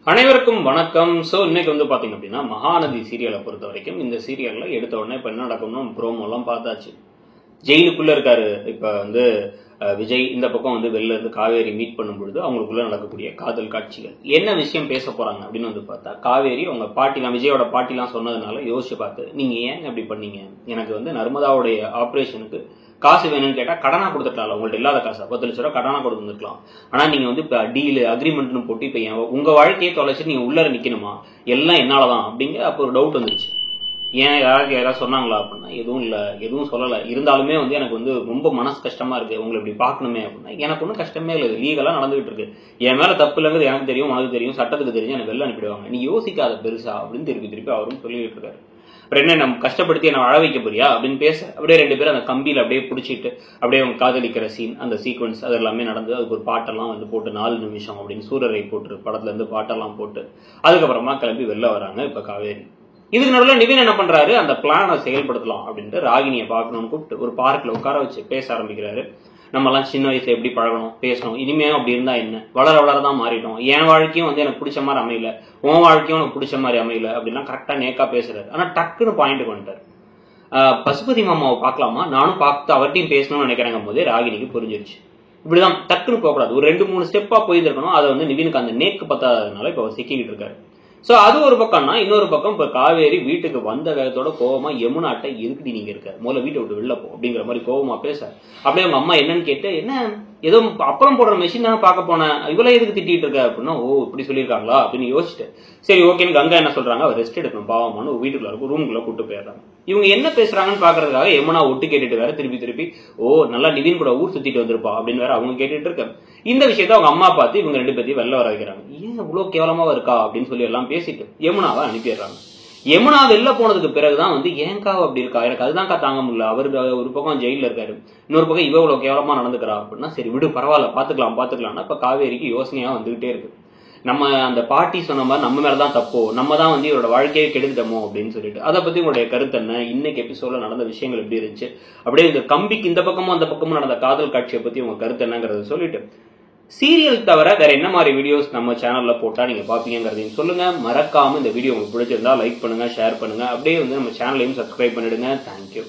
அனைவருக்கும் வணக்கம். ஸோ இன்னைக்கு வந்து பார்த்தீங்க அப்படின்னா மகாநதி சீரியலை பொறுத்த வரைக்கும் இந்த சீரியலில் எடுத்த உடனே இப்போ என்ன நடக்கணும்னு ப்ரோமோலாம் பார்த்தாச்சு. ஜெயிலுக்குள்ளே இருக்காரு இப்போ வந்து விஜய். இந்த பக்கம் வந்து வெளில இருந்து காவேரி மீட் பண்ணும்பொழுது அவங்களுக்குள்ள நடக்கக்கூடிய காதல் காட்சிகள் என்ன விஷயம் பேச போறாங்க அப்படின்னு வந்து பார்த்தா, காவேரி அவங்க பாட்டிலாம் விஜயோட பாட்டிலாம் சொன்னதுனால யோசிச்சு பார்த்து, நீங்க ஏன் அப்படி பண்ணீங்க, எனக்கு வந்து நர்மதாவுடைய ஆப்ரேஷனுக்கு காசு வேணும்னு கேட்டா கடனா கொடுத்துட்டால, உங்கள்ட்ட இல்லாத காசை 10 லட்ச ரூபா கடனா கொடுத்துருக்கலாம். ஆனா நீங்க வந்து இப்ப டீல் அக்ரிமெண்ட்னு போட்டு இப்ப உங்க வாழ்க்கையை தொலைச்சு நீங்க உள்ளர நிக்கணுமா, எல்லாம் என்னாலதான் அப்படிங்க. அப்போ ஒரு டவுட் வந்துருச்சு. ஏன் யாராவது சொன்னாங்களா அப்படின்னா, எதுவும் இல்லை, எதுவும் சொல்லலை. இருந்தாலுமே வந்து எனக்கு வந்து ரொம்ப மனசு கஷ்டமா இருக்கு உங்களை இப்படி பார்க்கணுமே அப்படின்னா, எனக்கு ஒன்றும் கஷ்டமே இல்லை, லீகலாக நடந்துகிட்டு இருக்கு, என் மேலே தப்பு இல்லைங்கிறது எனக்கு தெரியும், உனக்கு தெரியும், சட்டத்துக்கு தெரியும், எனக்கு வெளில அனுப்பிடுவாங்க, நீ யோசிக்காத பெருசா அப்படின்னு திருப்பி அவரும் சொல்லிட்டு இருக்காரு. அப்புறம் என்ன, நம்ம கஷ்டப்படுத்தி என்ன அழ வைக்க போறியா அப்படின்னு பேச அப்படியே 2 பேரும் அந்த கம்பியில் அப்படியே பிடிச்சிட்டு அப்படியே அவங்க காதலிக்கிற சீன், அந்த சீக்வன்ஸ் அது எல்லாமே நடந்து அதுக்கு ஒரு பாட்டெல்லாம் வந்து போட்டு 4 நிமிஷம் அப்படின்னு சூரரை போட்டு படத்துல இருந்து பாட்டெல்லாம் போட்டு அதுக்கப்புறமா கிளம்பி வெளில வராங்க இப்ப காவேரி. இதுக்கு நடுவில் நிவின் என்ன பண்றாரு, அந்த பிளானை செயல்படுத்தலாம் அப்படின்ட்டு ராகினியை பார்க்கணும்னு கூப்பிட்டு ஒரு பார்க்ல உட்கார வச்சு பேச ஆரம்பிக்கிறாரு. நம்ம எல்லாம் சின்ன வயசுல எப்படி பழகணும், பேசணும், இனிமே அப்படி இருந்தா என்ன, வளரதான் மாறிட்டோம், என் வாழ்க்கையும் வந்து எனக்கு பிடிச்ச மாதிரி அமையல, உன் வாழ்க்கையும் எனக்கு பிடிச்ச மாதிரி அமையல அப்படின்னா கரெக்டா நேக்கா பேசுறாரு. ஆனா டக்குன்னு பாயிண்ட்டுக்கு வந்துட்டாரு. பசுபதி மாமாவை பார்க்கலாமா, நானும் பார்த்து அவர்கிட்டையும் பேசணும்னு நினைக்கிறேங்க போதே ராகினிக்கு புரிஞ்சிருச்சு. இப்படிதான் டக்குன்னு போகக்கூடாது, ஒரு 2-3 ஸ்டெப்பா போயிருக்கணும். அதை வந்து நிவினுக்கு அந்த நேக்கு பத்தாததுனால இப்ப அவர் சிக்கிக்கிட்டு இருக்காரு. சோ அது ஒரு பக்கம்னா, இன்னொரு பக்கம் இப்ப காவேரி வீட்டுக்கு வந்த வேகத்தோட கோவமா யமுனாட்ட எதுக்குடி நீங்க இருக்க, முதல்ல வீட்டை விட்டு வெளில போ அப்படிங்கிற மாதிரி கோவமா பேச, அப்படியே அவங்க அம்மா என்னன்னு கேட்டு, என்ன ஏதோ அப்புறம் போடுற மெஷின் தானே பார்க்க போனேன், இவ்வளவு எதுக்கு திட்டிட்டு இருக்க அப்படின்னா, ஓ இப்படி சொல்லியிருக்காங்களா அப்படின்னு யோசிச்சுட்டு, சரி ஓகேன்னு கங்கா என்ன சொல்றாங்க, அவர் ரெஸ்ட் எடுக்கணும் பாவமானு வீட்டுக்குள்ள இருக்கும் ரூமுக்குள்ள கூட்டு போயிடுறாங்க. இவங்க என்ன பேசுறாங்கன்னு பாக்குறதுக்காக யமுனா ஒட்டு கேட்டுட்டு வேற திருப்பி ஓ நல்லா நிவின் கூட ஊர் சுத்திட்டு வந்திருப்பா அப்படின்னு வேற அவங்க கேட்டுட்டு இருக்க. இந்த விஷயத்த அவங்க அம்மா பார்த்து இவங்க 2 பேர்த்தையும் வெளில வர வைக்கிறாங்க. ஏன் இவ்வளவு கேவலமா இருக்கா அப்படின்னு சொல்லி எல்லாம் பேசிட்டு யமுனாவை அனுப்பிடுறாங்க. யமுனா வெளில போனதுக்கு பிறகுதான் வந்து ஏன்கா அப்படி இருக்கா, எனக்கு அதுதான்க்கா தாங்க முடியல, அவரு ஒரு பக்கம் ஜெயில இருக்காரு, இன்னொரு பக்கம் இவ்வளவு கேவலமா நடந்துக்கிறா அப்படின்னா, சரி விடு பரவாயில்ல பாத்துக்கலாம்னா இப்ப காவேரிக்கு யோசனையா வந்துகிட்டே இருக்கு. நம்ம அந்த பாட்டி சொன்ன மாதிரி நம்ம மேலதான் தப்போ, நம்ம தான் வந்து இவரோட வாழ்க்கையை கெடுத்துட்டோமோ அப்படின்னு சொல்லிட்டு, அதை பத்தி உங்களுடைய கருத்து என்ன, இன்னைக்கு எபிசோட்ல நடந்த விஷயங்கள் எப்படி இருந்துச்சு, அப்படியே இந்த கம்பிக்கு இந்த பக்கமும் அந்த பக்கமும் நடந்த காதல் காட்சியை பத்தி உங்க கருத்து என்னங்கிறத சொல்லிட்டு, சீரியல் தவிர வேற என்ன மாதிரி வீடியோஸ் நம்ம சேனல்ல போட்டா நீங்க பாப்பீங்கிறதையும் சொல்லுங்க. மறக்காம இந்த வீடியோ உங்களுக்கு பிடிச்சிருந்தா லைக் பண்ணுங்க, ஷேர் பண்ணுங்க, அப்படியே வந்து நம்ம சேனலையும் சப்ஸ்கிரைப் பண்ணிடுங்க. தேங்க்யூ.